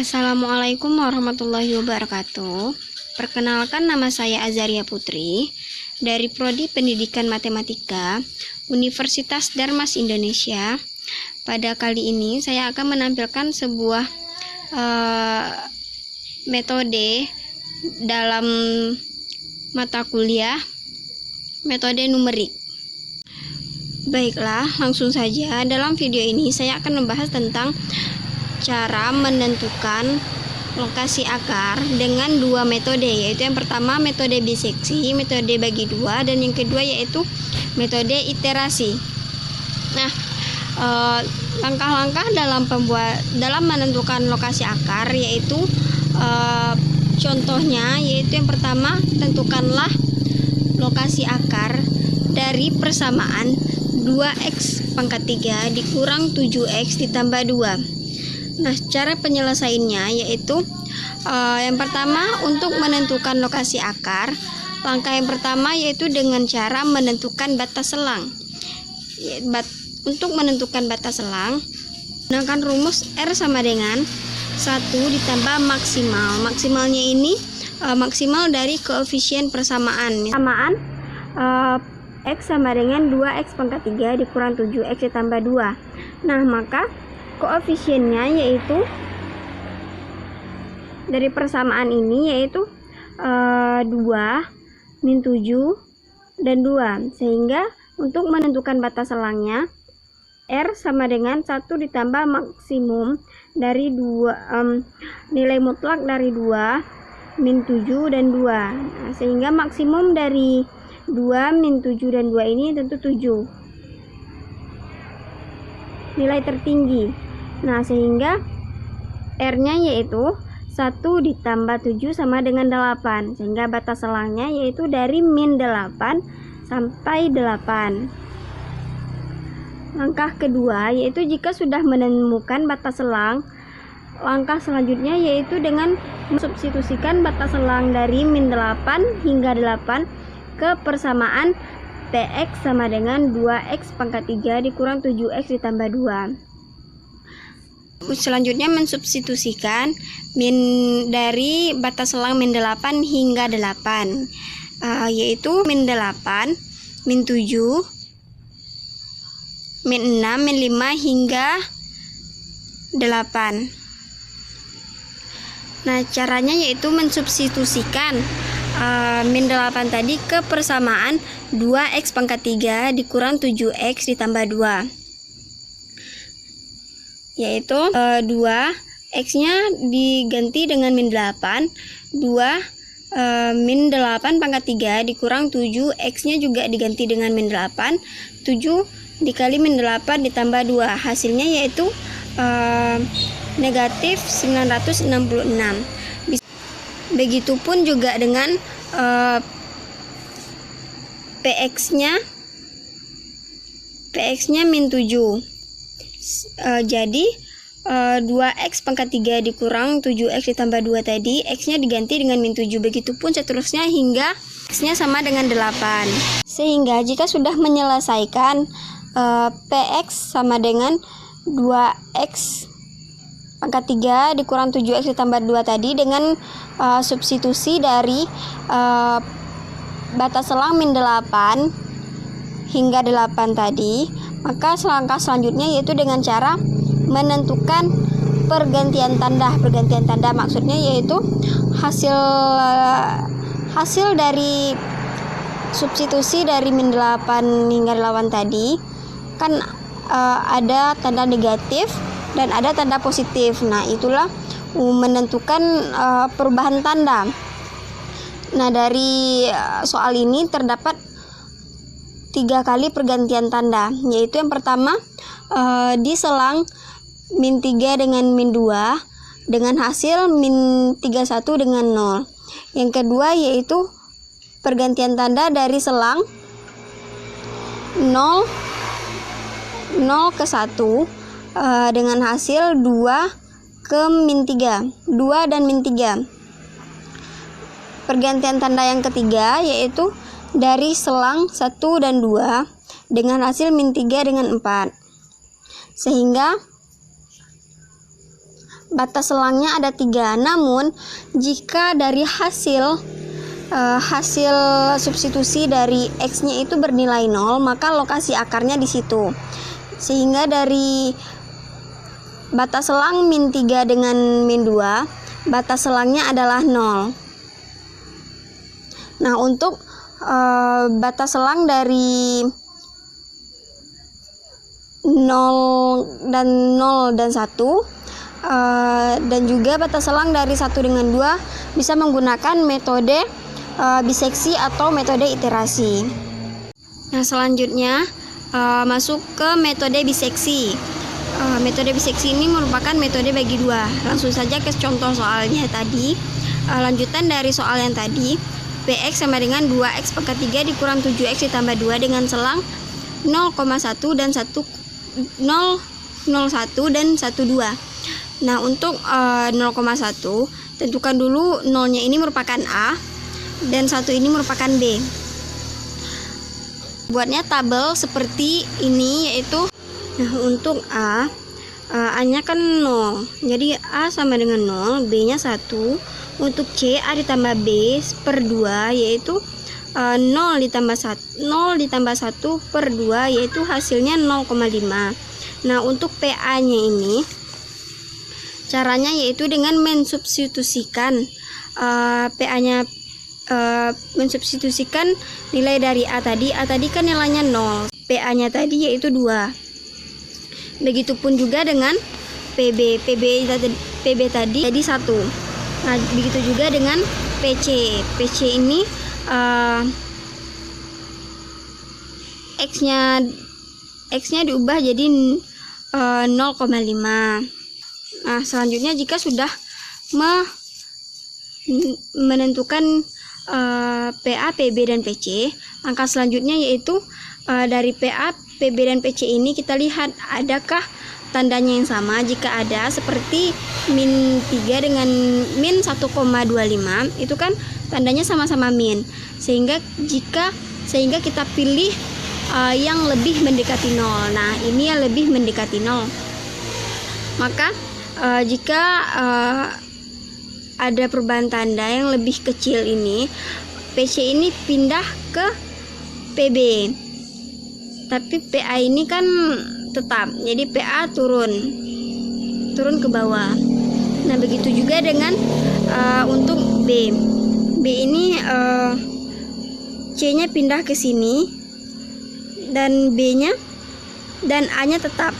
Assalamualaikum warahmatullahi wabarakatuh. Perkenalkan, nama saya Azaria Putri dari Prodi Pendidikan Matematika Universitas Darmas Indonesia. Pada kali ini saya akan menampilkan sebuah metode dalam mata kuliah metode numerik. Baiklah, langsung saja. Dalam video ini saya akan membahas tentang cara menentukan lokasi akar dengan dua metode, yaitu yang pertama metode biseksi, metode bagi dua, dan yang kedua yaitu metode iterasi. Nah, langkah-langkah dalam menentukan lokasi akar yaitu contohnya yaitu yang pertama, tentukanlah lokasi akar dari persamaan 2x pangkat 3 dikurang 7x ditambah 2. Nah, cara penyelesaiannya yaitu yang pertama, untuk menentukan lokasi akar, langkah yang pertama yaitu dengan cara menentukan batas selang. Untuk menentukan batas selang, gunakan rumus R sama dengan 1 ditambah maksimal. Maksimalnya ini maksimal dari koefisien persamaan. Persamaan X sama dengan 2x pangkat 3 dikurang 7x ditambah 2. Nah, maka koefisiennya yaitu dari persamaan ini yaitu 2, min 7, dan 2. Sehingga untuk menentukan batas selangnya, R sama dengan 1 ditambah maksimum dari 2, nilai mutlak dari 2, min 7, dan 2. Nah, sehingga maksimum dari 2, min 7, dan 2 ini tentu 7. Nilai tertinggi. Nah, sehingga R-nya yaitu 1 ditambah 7 sama dengan 8. Sehingga batas selangnya yaitu dari min 8 sampai 8. Langkah kedua yaitu jika sudah menemukan batas selang, langkah selanjutnya yaitu dengan mensubstitusikan batas selang dari min 8 hingga 8 ke persamaan Px sama dengan 2x pangkat 3 dikurang 7x ditambah 2. Selanjutnya mensubstitusikan min dari batas selang min 8 hingga 8, yaitu min 8, min 7, min 6, min 5 hingga 8. Nah, caranya yaitu mensubstitusikan min 8 tadi ke persamaan 2x pangkat 3 dikurang 7x ditambah 2, yaitu 2 x-nya diganti dengan min 8, 2 min 8 pangkat 3 dikurang 7, x-nya juga diganti dengan min 8, 7 dikali min 8 ditambah 2, hasilnya yaitu negatif 966. Begitupun juga dengan px-nya min 7. Jadi 2x pangkat 3 dikurang 7x ditambah 2 tadi, x-nya diganti dengan min 7. Begitupun seterusnya hingga x-nya sama dengan 8. Sehingga jika sudah menyelesaikan px sama dengan 2x pangkat 3 dikurang 7x ditambah 2 tadi dengan substitusi dari batas selang min 8 hingga 8 tadi, maka langkah selanjutnya yaitu dengan cara menentukan pergantian tanda. Pergantian tanda maksudnya yaitu hasil dari substitusi dari min 8 hingga 8 tadi kan ada tanda negatif dan ada tanda positif. Nah, itulah menentukan perubahan tanda. Nah, dari soal ini terdapat 3 kali pergantian tanda, yaitu yang pertama di selang min 3 dengan min 2 dengan hasil min 31 dengan 0. Yang kedua yaitu pergantian tanda dari selang 0 ke 1 dengan hasil 2 ke min 3, 2 dan min 3. Pergantian tanda yang ketiga yaitu dari selang 1 dan 2 dengan hasil min 3 dengan 4. Sehingga batas selangnya ada 3. Namun jika dari hasil substitusi dari X-nya itu bernilai 0, maka lokasi akarnya di situ. Sehingga dari batas selang min 3 dengan min 2, batas selangnya adalah 0. Nah, untuk batas selang dari 0 dan 1 dan juga batas selang dari 1 dengan 2 bisa menggunakan metode biseksi atau metode iterasi. Nah, selanjutnya masuk ke metode biseksi. Metode biseksi ini merupakan metode bagi 2. Langsung saja ke contoh soalnya tadi. Lanjutan dari soal yang tadi, Px sama dengan 2x pangkat 3 dikurang 7x ditambah 2 dengan selang 0,1 dan 1,001 dan 1,2. Nah, untuk 0,1 tentukan dulu 0-nya ini merupakan A dan 1 ini merupakan B. Buatnya tabel seperti ini, yaitu untuk A-nya kan 0. Jadi A sama dengan 0, B-nya 1. Untuk C, A ditambah B per 2, yaitu 0 ditambah 1 per 2, yaitu hasilnya 0,5. Nah, untuk PA-nya ini caranya yaitu dengan mensubstitusikan PA-nya, mensubstitusikan nilai dari A tadi kan nilainya 0, PA-nya tadi yaitu 2. Begitupun juga dengan PB tadi jadi 1. Nah, begitu juga dengan PC ini X-nya diubah jadi 0,5. Nah, selanjutnya jika sudah menentukan PA, PB, dan PC, langkah selanjutnya yaitu dari PA, PB, dan PC ini kita lihat adakah tandanya yang sama. Jika ada, seperti min 3 dengan min 1,25, itu kan tandanya sama-sama min, sehingga kita pilih yang lebih mendekati 0. Nah, ini yang lebih mendekati 0. Maka jika ada perubahan tanda yang lebih kecil ini, PC ini pindah ke PB, tapi PA ini kan tetap, jadi PA turun ke bawah. Nah, begitu juga dengan untuk B ini C-nya pindah ke sini dan B-nya dan A-nya tetap.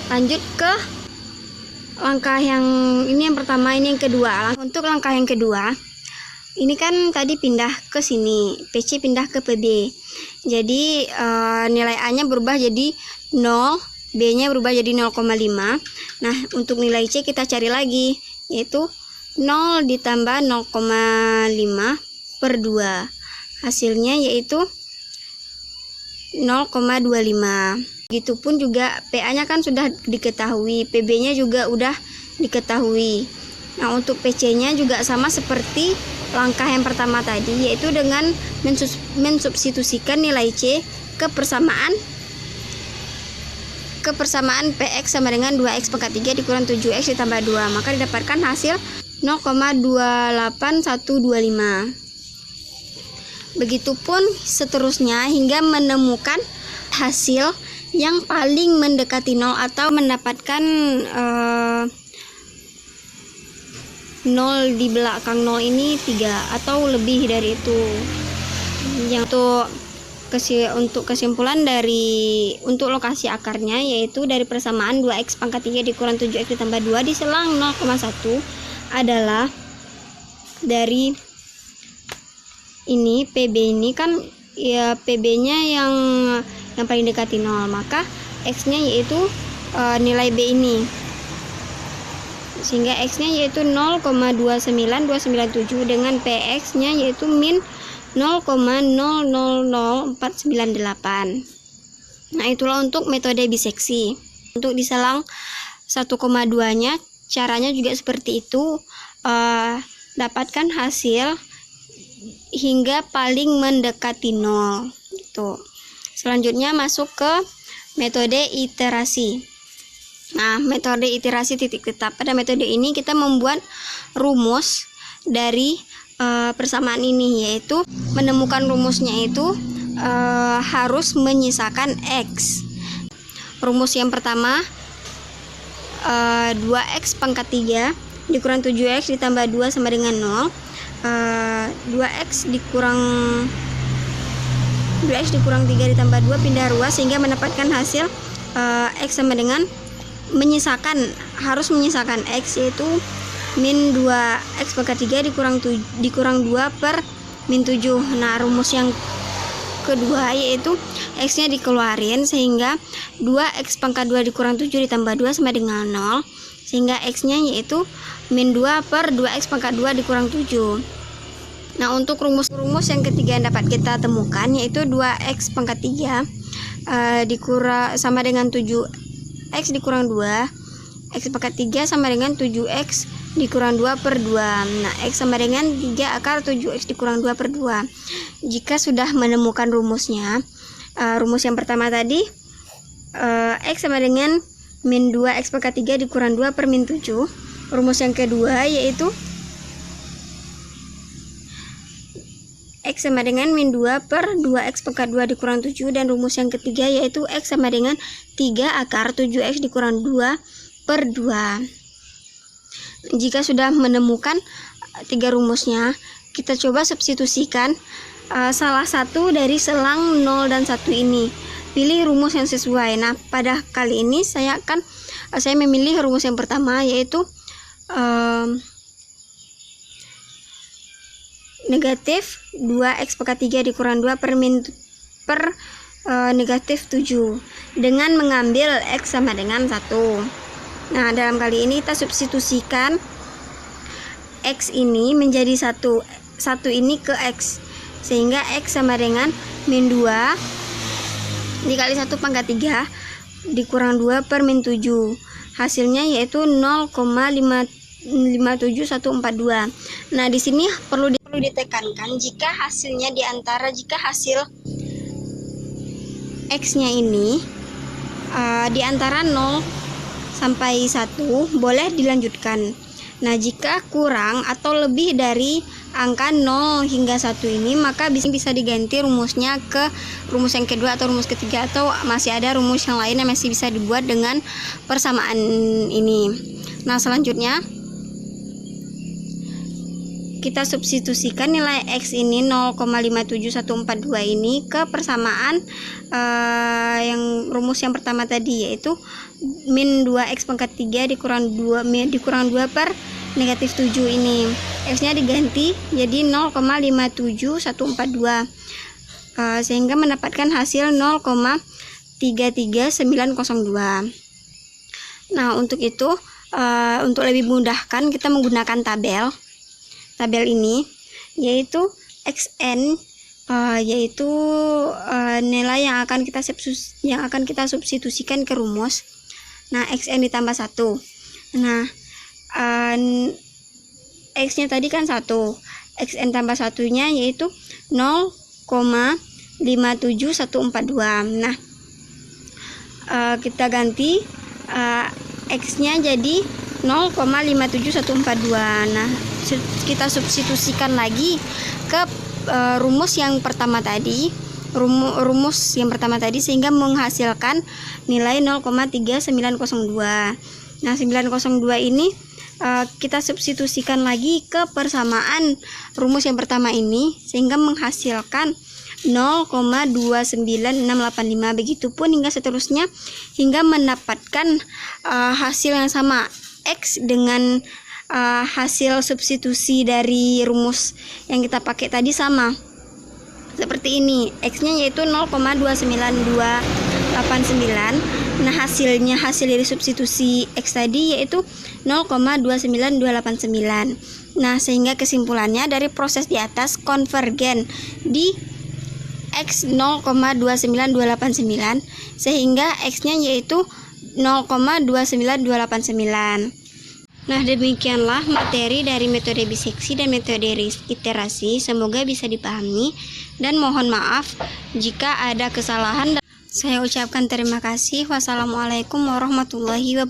Lanjut ke langkah yang ini, yang pertama, ini yang kedua. Untuk langkah yang kedua, ini kan tadi pindah ke sini, PC pindah ke PB. Jadi nilai A-nya berubah jadi 0, B-nya berubah jadi 0,5. Nah, untuk nilai C kita cari lagi, yaitu 0 ditambah 0,5 per 2. Hasilnya yaitu 0,25. Begitupun juga PA-nya kan sudah diketahui, PB-nya juga udah diketahui. Nah, untuk PC-nya juga sama seperti langkah yang pertama tadi, yaitu dengan mensubstitusikan nilai C ke persamaan PX sama dengan 2x pangkat 3 dikurang 7x ditambah 2, maka didapatkan hasil 0,28125. Begitupun seterusnya hingga menemukan hasil yang paling mendekati 0 atau mendapatkan 0 di belakang 0 ini 3 atau lebih dari itu. Yang untuk kesimpulan untuk lokasi akarnya, yaitu dari persamaan 2x pangkat 3 dikurang 7x ditambah 2 di selang 0,1 adalah dari ini PB ini kan ya PB-nya yang paling dekati 0, maka X-nya yaitu nilai B ini, sehingga X-nya yaitu 0,29297 dengan PX-nya yaitu min 0,000498. Nah, itulah untuk metode biseksi. Untuk di selang 1,2-nya caranya juga seperti itu, dapatkan hasil hingga paling mendekati 0 gitu. Selanjutnya masuk ke metode iterasi. Nah, metode iterasi titik tetap. Pada metode ini kita membuat rumus dari persamaan ini, yaitu menemukan rumusnya itu harus menyisakan X. Rumus yang pertama 2x pangkat 3 dikurang 7x ditambah 2 sama dengan 0. 2x dikurang 3 ditambah 2 pindah ruas sehingga mendapatkan hasil x sama dengan harus menyisakan x, yaitu min 2x pangkat 3 dikurang 2 per min 7. Nah, rumus yang kedua yaitu x nya dikeluarin sehingga 2x pangkat 2 dikurang 7 ditambah 2 sama dengan 0, sehingga x nya yaitu min 2 per 2x pangkat 2 dikurang 7. Nah, untuk rumus yang ketiga yang dapat kita temukan yaitu 2x pangkat 3 dikurang sama dengan 7x dikurang 2, x pangkat 3 sama dengan 7x dikurang 2 per 2. Nah, x sama dengan 3 akar 7x dikurang 2 per 2. Jika sudah menemukan rumusnya, rumus yang pertama tadi x sama dengan min 2x pangkat 3 dikurang 2 per min 7. Rumus yang kedua yaitu x sama dengan min 2 per 2x pangkat 2 dikurang 7, dan rumus yang ketiga yaitu x sama dengan 3 akar 7x dikurang 2 per 2. Jika sudah menemukan 3 rumusnya, kita coba substitusikan salah satu dari selang 0 dan 1 ini. Pilih rumus yang sesuai. Nah, pada kali ini saya memilih rumus yang pertama yaitu negatif 2x pangkat 3 dikurang 2 per negatif 7 dengan mengambil x sama dengan 1. Nah, dalam kali ini kita substitusikan x ini menjadi 1 ini ke x, sehingga x sama dengan min 2 dikali 1 pangkat 3 dikurang 2 per min 7. Hasilnya yaitu 0,57142. Nah, di sini perlu ditekankan jika hasil x-nya ini di antara 0 sampai 1 boleh dilanjutkan. Nah, jika kurang atau lebih dari angka 0 hingga 1 ini, maka bisa diganti rumusnya ke rumus yang kedua atau rumus ketiga, atau masih ada rumus yang lain yang masih bisa dibuat dengan persamaan ini. Nah, selanjutnya kita substitusikan nilai x ini 0,57142 ini ke persamaan yang rumus yang pertama tadi, yaitu min 2x pangkat 3 dikurang 2 per negatif 7 ini. X nya diganti jadi 0,57142 sehingga mendapatkan hasil 0,33902. Nah, untuk itu untuk lebih memudahkan kita menggunakan tabel ini, yaitu xn yaitu nilai yang akan kita substitusikan ke rumus. Nah, xn ditambah 1. Nah, x nya tadi kan 1, xn tambah 1 nya yaitu 0,57142. Nah, kita ganti x nya jadi 0,57142. Nah, kita substitusikan lagi ke rumus yang pertama tadi, sehingga menghasilkan nilai 0,3902. Nah, 902 ini kita substitusikan lagi ke persamaan rumus yang pertama ini sehingga menghasilkan 0,29685. Begitupun hingga seterusnya hingga mendapatkan hasil yang sama, x dengan hasil substitusi dari rumus yang kita pakai tadi sama seperti ini. X nya yaitu 0,29289. Nah, hasil dari substitusi x tadi yaitu 0,29289. Nah, sehingga kesimpulannya dari proses di atas konvergen di x 0,29289 sehingga x nya yaitu 0,29289. Nah, demikianlah materi dari metode biseksi dan metode iterasi. Semoga bisa dipahami dan mohon maaf jika ada kesalahan. Saya ucapkan terima kasih. Wassalamualaikum warahmatullahi wabarakatuh.